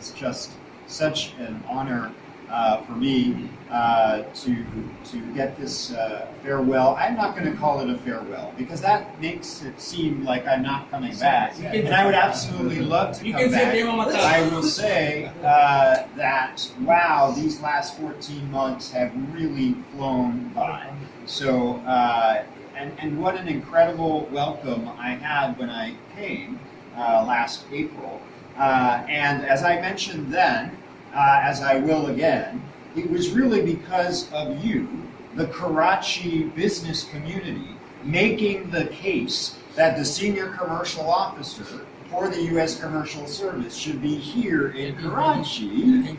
it's just such an honor for me to get this farewell. I'm not going to call it a farewell because that makes it seem like I'm not coming back. And I would absolutely love to come back. I will say that, wow, these last 14 months have really flown by. So, and what an incredible welcome I had when I came last April. And as I mentioned then, as I will again, it was really because of you, the Karachi business community, making the case that the senior commercial officer for the U.S. Commercial Service should be here in Karachi.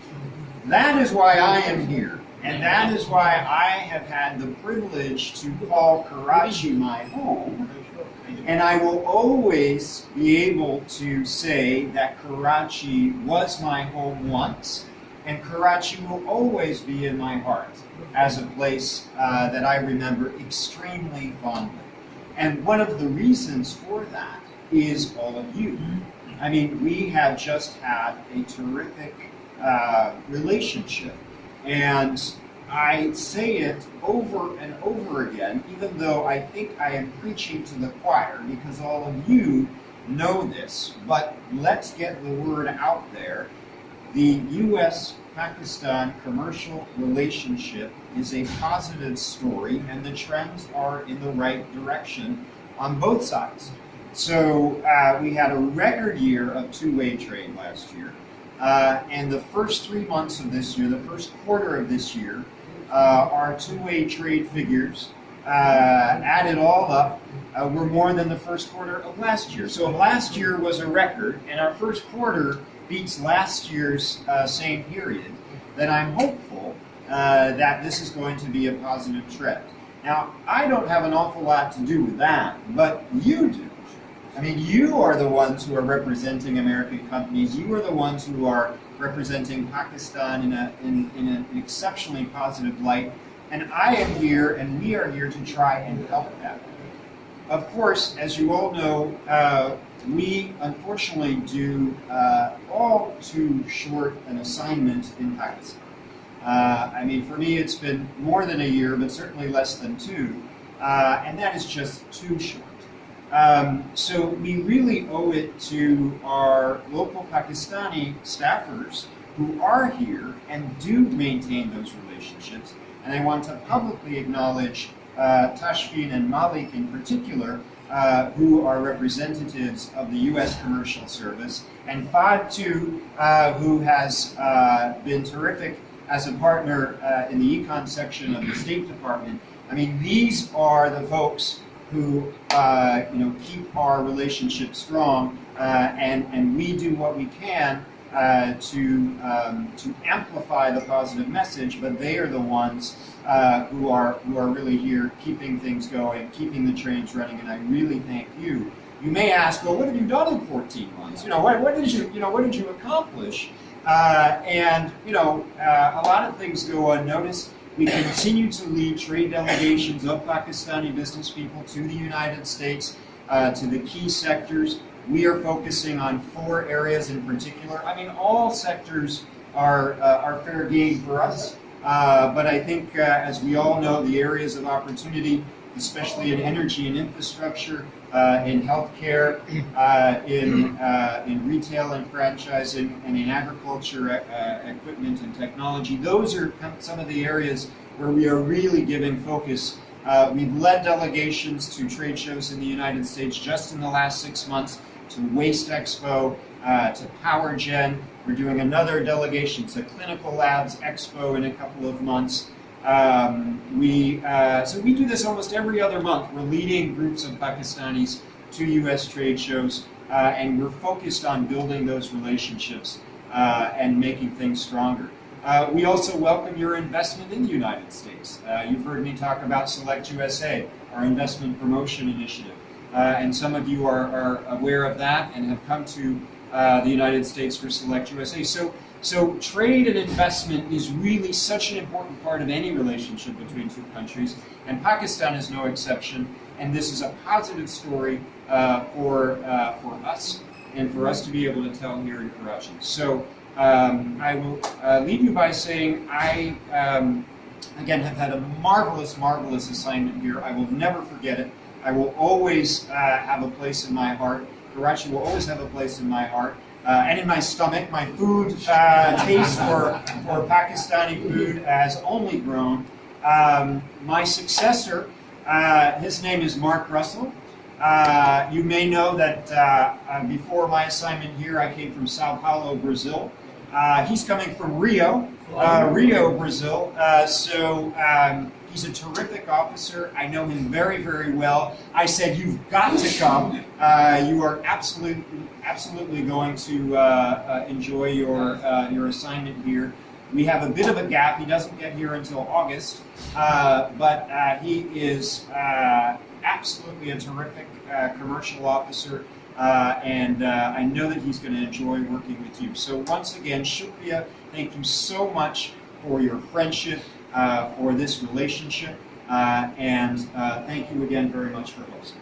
That is why I am here. And that is why I have had the privilege to call Karachi my home. And I will always be able to say that Karachi was my home once, and Karachi will always be in my heart as a place that I remember extremely fondly. And one of the reasons for that is all of you. I mean, we have just had a terrific relationship. And I say it over and over again, even though I think I am preaching to the choir, because all of you know this, but let's get the word out there. The U.S.-Pakistan commercial relationship is a positive story, and the trends are in the right direction on both sides. So we had a record year of two-way trade last year. And the first 3 months of this year, the first quarter of this year, our two-way trade figures, added all up, were more than the first quarter of last year. So if last year was a record, and our first quarter beats last year's same period, then I'm hopeful that this is going to be a positive trend. Now, I don't have an awful lot to do with that, but you do. I mean, you are the ones who are representing American companies. You are the ones who are representing Pakistan in an exceptionally positive light. And I am here, and we are here to try and help that. Of course, as you all know, we unfortunately do all too short an assignment in Pakistan. I mean, for me, it's been more than a year, but certainly less than 2. And that is just too short. So we really owe it to our local Pakistani staffers who are here and do maintain those relationships. And I want to publicly acknowledge Tashfeen and Malik in particular, who are representatives of the U.S. Commercial Service, and Fad, who has been terrific as a partner in the econ section of the State Department. I mean, these are the folks who keep our relationship strong, and we do what we can to amplify the positive message. But they are the ones who are really here, keeping things going, keeping the trains running. And I really thank you. You may ask, well, what have you done in 14 months? What did you accomplish? A lot of things go unnoticed. We continue to lead trade delegations of Pakistani business people to the United States, to the key sectors. We are focusing on 4 areas in particular. I mean, all sectors are fair game for us, but I think, as we all know, the areas of opportunity, especially in energy and infrastructure, in healthcare, in retail and franchising, and in agriculture, equipment and technology. Those are some of the areas where we are really giving focus. We've led delegations to trade shows in the United States just in the last 6 months, to Waste Expo, to PowerGen. We're doing another delegation to Clinical Labs Expo in a couple of months. So we do this almost every other month. We're leading groups of Pakistanis to U.S. trade shows, and we're focused on building those relationships and making things stronger. We also welcome your investment in the United States. You've heard me talk about Select USA, our investment promotion initiative, and some of you are aware of that and have come to the United States for Select USA. So trade and investment is really such an important part of any relationship between two countries, and Pakistan is no exception. And this is a positive story for us and for us to be able to tell here in Karachi. So I will leave you by saying I, again, have had a marvelous, marvelous assignment here. I will never forget it. I will always have a place in my heart. Karachi will always have a place in my heart. And in my stomach. My food taste for Pakistani food has only grown. My successor, his name is Mark Russell. You may know that before my assignment here, I came from Sao Paulo, Brazil. He's coming from Rio, Brazil. So he's a terrific officer. I know him very, very well. I said, you've got to come. You are absolutely going to enjoy your assignment here. We have a bit of a gap. He doesn't get here until August, but he is absolutely a terrific commercial officer, and I know that he's going to enjoy working with you. So once again, shukriya, thank you so much for your friendship, for this relationship, and thank you again very much for hosting.